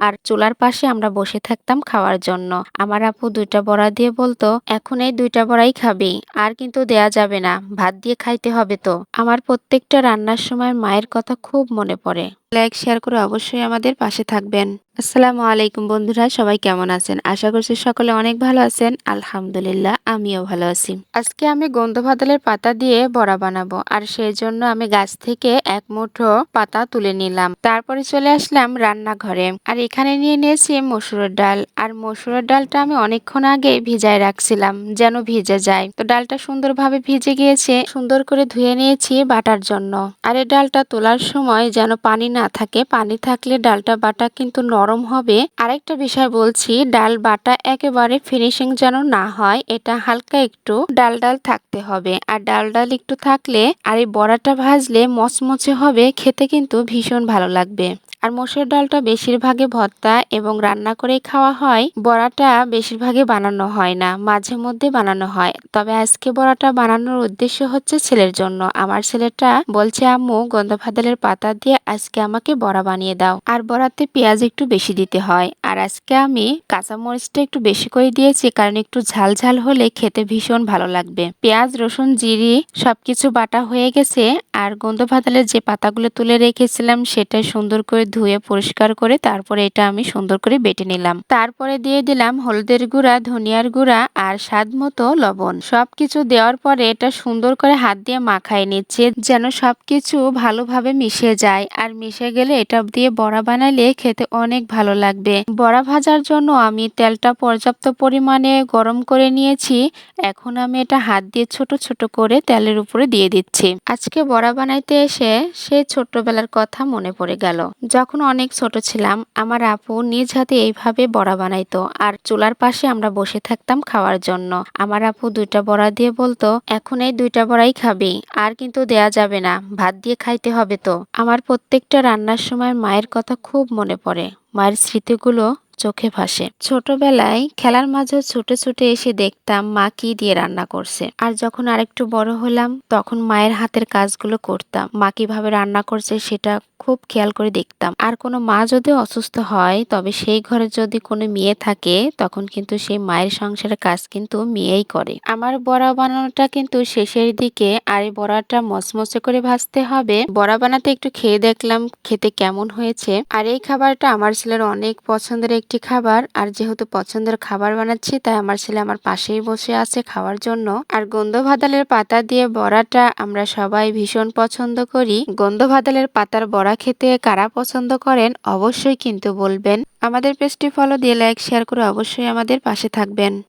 আর চুলার পাশে আমরা বসে থাকতাম খাওয়ার জন্য। আমার আপু ২টা বড়া দিয়ে বলতো, "এখন এই ২টা বড়াই খাবি, আর কিন্তু দেয়া যাবে না, ভাত দিয়ে খাইতে হবে তো।" আমার প্রত্যেকটা রান্নার সময় মায়ের কথা খুব মনে পড়ে। লাইক শেয়ার করে অবশ্যই আমাদের পাশে থাকবেন। আসসালামু আলাইকুম বন্ধুরা, সবাই কেমন আছেন? আশা করছি সকলে অনেক ভালো আছেন। আলহামদুলিল্লাহ, আমিও ভালো আছি। আজকে আমি গন্ধভাতালের পাতা দিয়ে বড়া বানাবো, আর সেই জন্য আমি গাছ থেকে এক মুঠো পাতা তুলে নিলাম। তারপরে চলে আসলাম রান্নাঘরে, আর এখানে নিয়ে নিয়েছি মসুরের ডাল। আর মসুরের ডালটা আমি অনেকক্ষণ আগে ভিজায় রাখছিলাম যেন ভিজে যায়। তো ডালটা সুন্দরভাবে ভিজে গিয়েছে, সুন্দর করে ধুয়ে নিয়েছি বাটার জন্য। আর এই ডালটা তোলার সময় যেন পানি না থাকে, পানি থাকলে ডালটা বাটা কিন্তু নরম হবে। আরেকটা বিষয় বলছি, ডাল বাটা একেবারে ফিনিশিং যেন না হয়, এটা হালকা একটু ডাল ডাল থাকতে হবে। আর ডাল ডাল একটু থাকলে আর এই বড়াটা ভাজলে মচমচে হবে, খেতে কিন্তু ভীষণ ভালো লাগবে। আর মসুর ডালটা বেশিরভাগে ভর্তা এবং রান্না করেই খাওয়া হয়, বড়াটা বেশিরভাগে বানানো হয় না, মাঝে মধ্যে বানানো হয়। তবে আজকে বড়াটা বানানোর উদ্দেশ্য হচ্ছে ছেলের জন্য। আমার ছেলেটা বলছে, আম্মু গন্ধভাতালের পাতা দিয়ে আজকে আমাকে বড়া বানিয়ে দাও। আর বড়াতে পেঁয়াজ একটু বেশি দিতে হয়, আর আজকে আমি কাঁচামরিচটা একটু বেশি করে দিয়েছি, কারণ একটু ঝাল ঝাল হলে খেতে ভীষণ ভালো লাগবে। পেঁয়াজ, রসুন, জিরি সবকিছু বাটা হয়ে গেছে। আর গন্ধভাতালের যে পাতাগুলো তুলে রেখেছিলাম সেটা সুন্দর করে ধুয়ে পরিষ্কার করে তারপরে এটা আমি সুন্দর করে বেটে নিলাম। তারপরে দিয়ে দিলাম হলুদের গুঁড়া, ধনিয়ার গুঁড়া আর স্বাদ মতো লবণ। সবকিছু দেওয়ার পরে এটা সুন্দর করে হাত দিয়ে মাখায় নিচ্ছে যেন সবকিছু ভালোভাবে মিশে যায়। আর মিশে গেলে এটা দিয়ে বড়া বানালে খেতে অনেক ভালো লাগবে। বড়া ভাজার জন্য আমি তেলটা পর্যাপ্ত পরিমাণে গরম করে নিয়েছি। এখন আমি এটা হাত দিয়ে ছোট ছোট করে তেলের উপরে দিয়ে দিচ্ছি। আজকে বড়া বানাইতে এসে সেই ছোট্টবেলার কথা মনে পড়ে গেল। যখন অনেক ছোট ছিলাম, আমার আপু নিজ হাতে এইভাবে বড়া বানাইতো, আর চুলার পাশে আমরা বসে থাকতাম খাওয়ার জন্য। আমার আপু ২টা বড়া দিয়ে বলতো, "এখন এই ২টা বড়াই খাবি, আর কিন্তু দেয়া যাবে না, ভাত দিয়ে খাইতে হবে তো।" আমার প্রত্যেকটা রান্নার সময় মায়ের কথা খুব মনে পড়ে। মায়ের স্মৃতিগুলো চোখে ভাসে। ছোটবেলায় খেলার মাঝে ছুটে ছুটে এসে দেখতাম মা কি দিয়ে রান্না করছে। আর যখন আরেকটু বড় হলাম, তখন মায়ের হাতের কাজগুলো করতাম। মা কিভাবে রান্না করছে সেটা খুব খেয়াল করে দেখতাম। আর কোনো মা যদি অসুস্থ হয়, তবে সেই ঘরে যদি কোনো মেয়ে থাকে, তখন কিন্তু সেই মায়ের সংসারের কাজ কিন্তু মেয়েই করে। আমার বড়া বানানোটা কিন্তু শেষের দিকে, আর এই বড়াটা মচমচে করে ভাজতে হবে। বড়া বানাতে একটু খেয়ে দেখলাম খেতে কেমন হয়েছে। আর এই খাবারটা আমার ছেলের অনেক পছন্দের একটি খাবার। আর যেহেতু পছন্দের খাবার বানাচ্ছি, তাই আমার ছেলে আমার পাশেই বসে আছে খাওয়ার জন্য। আর গন্ধভাতালের পাতা দিয়ে বড়াটা আমরা সবাই ভীষণ পছন্দ করি। গন্ধভাতালের পাতার বড়া খেতে কারা পছন্দ করেন অবশ্যই কিন্তু বলবেন। আমাদের পেজটি ফলো দিয়ে লাইক শেয়ার করে অবশ্যই আমাদের পাশে থাকবেন।